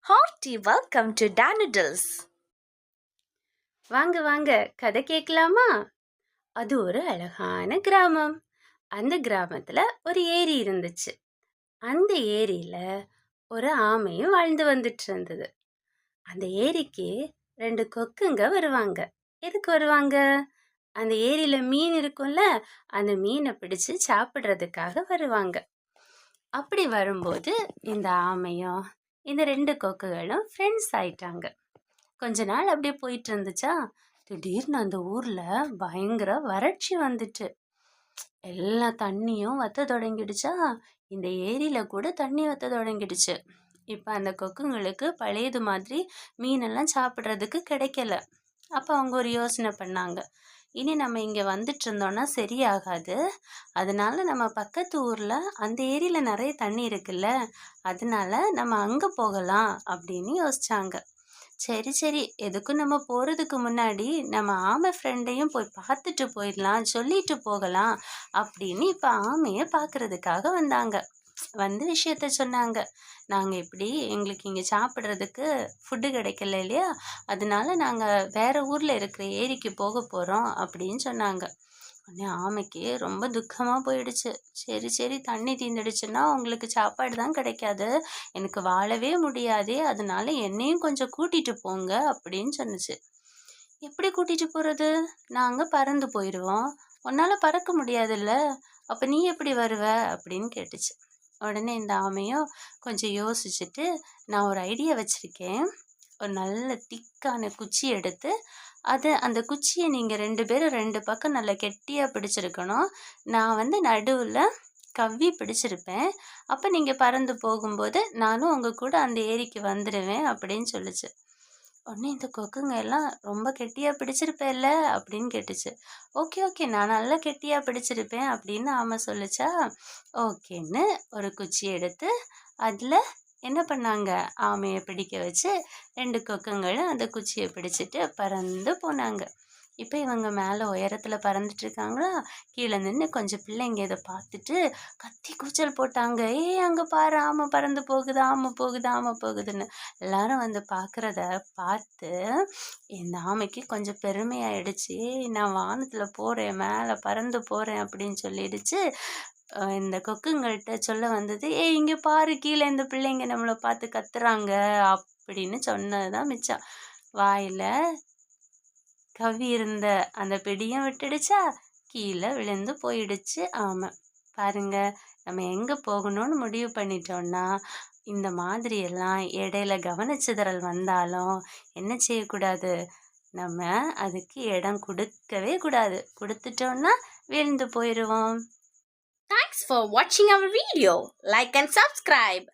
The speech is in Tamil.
Hearty welcome to Danidals. வாங்க வாங்க கதை கேட்கலாமா? அது ஒரு அழகான கிராமம். அந்த கிராமத்துல ஒரு ஏரி இருந்துச்சு. அந்த ஏரியில ஒரு ஆமையும் வாழ்ந்து வந்துட்டு இருந்தது. அந்த ஏரிக்கு 2 கொக்குங்க வருவாங்க. எதுக்கு வருவாங்க? அந்த ஏரியில மீன் இருக்கும்ல, அந்த மீனை பிடிச்சு சாப்பிடுறதுக்காக வருவாங்க. அப்படி வரும்போது இந்த ஆமையும் இந்த 2 கொக்குகளும் ஃப்ரெண்ட்ஸ் ஆயிட்டாங்க. கொஞ்ச நாள் அப்படியே போயிட்டு இருந்துச்சா, திடீர்னு அந்த ஊர்ல பயங்கர வறட்சி வந்துட்டு எல்லா தண்ணியும் வத்த தொடங்கிடுச்சா. இந்த ஏரியில கூட தண்ணி வத்த தொடங்கிடுச்சு. இப்ப அந்த கொக்குங்களுக்கு பழையது மாதிரி மீனெல்லாம் சாப்பிட்றதுக்கு கிடைக்கல. அப்ப அவங்க ஒரு யோசனை பண்ணாங்க, இனி நம்ம இங்க வந்துட்டு இருந்தோம்னா சரியாகாது. அதனால நம்ம பக்கத்து ஊர்ல அந்த ஏரியில நிறைய தண்ணி இருக்குல்ல, அதனால நம்ம அங்க போகலாம் அப்படின்னு யோசிச்சாங்க. சரி சரி, எதுக்கும் நம்ம போறதுக்கு முன்னாடி நம்ம ஆமை ஃப்ரெண்டையும் போய் பார்த்துட்டு போயிடலாம், சொல்லிட்டு போகலாம் அப்படின்னு இப்ப ஆமையை பார்க்கறதுக்காக வந்தாங்க. வந்து விஷயத்த சொன்னாங்க. நாங்க இப்படி எங்களுக்கு இங்க சாப்பிட்றதுக்கு ஃபுட்டு கிடைக்கல இல்லையா, அதனால நாங்க வேற ஊர்ல இருக்கிற ஏரிக்கு போக போறோம் அப்படின்னு சொன்னாங்க. உடனே ஆமைக்கு ரொம்ப துக்கமா போயிடுச்சு. சரி சரி, தண்ணி தீந்துடுச்சுன்னா உங்களுக்கு சாப்பாடு தான் கிடைக்காது, எனக்கு வாழவே முடியாதே, அதனால என்னையும் கொஞ்சம் கூட்டிட்டு போங்க அப்படின்னு சொன்னுச்சு. எப்படி கூட்டிட்டு போறது? நாங்க பறந்து போயிடுவோம், உன்னால பறக்க முடியாதுல்ல, அப்ப நீ எப்படி வருவ அப்படின்னு கேட்டுச்சு. உடனே இந்த ஆமையும் கொஞ்சம் யோசிச்சுட்டு, நான் ஒரு ஐடியா வச்சிருக்கேன். ஒரு நல்ல திக்கான குச்சி எடுத்து அந்த குச்சியை நீங்க 2 பேரும் 2 பக்கம் நல்லா கெட்டியா பிடிச்சிருக்கணும். நான் வந்து நடுவுல கவ்வி பிடிச்சிருப்பேன். அப்ப நீங்க பறந்து போகும்போது நானும் உங்க கூட அந்த ஏரிக்கு வந்துடுவேன் அப்படின்னு சொல்லுச்சு. உடனே இந்த கொக்குங்க எல்லாம், ரொம்ப கெட்டியா பிடிச்சிருப்பேல்ல அப்படின்னு கேட்டுச்சு. ஓகே ஓகே, நான் நல்லா கெட்டியா பிடிச்சிருப்பேன் அப்படின்னு ஆமா சொல்லுச்சா. ஓகேன்னு ஒரு குச்சி எடுத்து அதுல என்ன பண்ணாங்க, ஆமையை பிடிக்க வச்சு 2 கொக்குங்களும் அந்த குச்சியை பிடிச்சிட்டு பறந்து போனாங்க. இப்போ இவங்க மேலே உயரத்தில் பறந்துட்டு இருக்காங்களா, கீழே நின்று கொஞ்சம் பிள்ளைங்க இதை பார்த்துட்டு கத்தி கூச்சல் போட்டாங்க. அங்கே பாரு, ஆமை பறந்து போகுது, ஆமை போகுது, ஆமை போகுதுன்னு. எல்லாரும் வந்து பார்க்குறத பார்த்து இந்த ஆமைக்கு கொஞ்சம் பெருமையாயிடுச்சு. நான் வானத்தில் போகிறேன், மேலே பறந்து போகிறேன் அப்படின்னு சொல்லிடுச்சு. இந்த கொக்குங்கள்கிட்ட சொல்ல வந்தது, இங்கே பாரு, கீழே இந்த பிள்ளைங்க நம்மளை பார்த்து கத்துறாங்க அப்படின்னு சொன்னதுதான் மிச்சம். வாயில கவ்வி இருந்த அந்த பிடியும் விட்டுடுச்சா, கீழே விழுந்து போயிடுச்சு ஆமை. பாருங்க, நம்ம எங்க போகணும்னு முடிவு பண்ணிட்டோம்னா இந்த மாதிரி எல்லாம் இடையில கவனச்சிதறல் வந்தாலும் என்ன செய்யக்கூடாது, நம்ம அதுக்கு இடம் கொடுக்கவே கூடாது. கொடுத்துட்டோம்னா விழுந்து போயிடுவோம். Thanks for watching our video. Like and subscribe.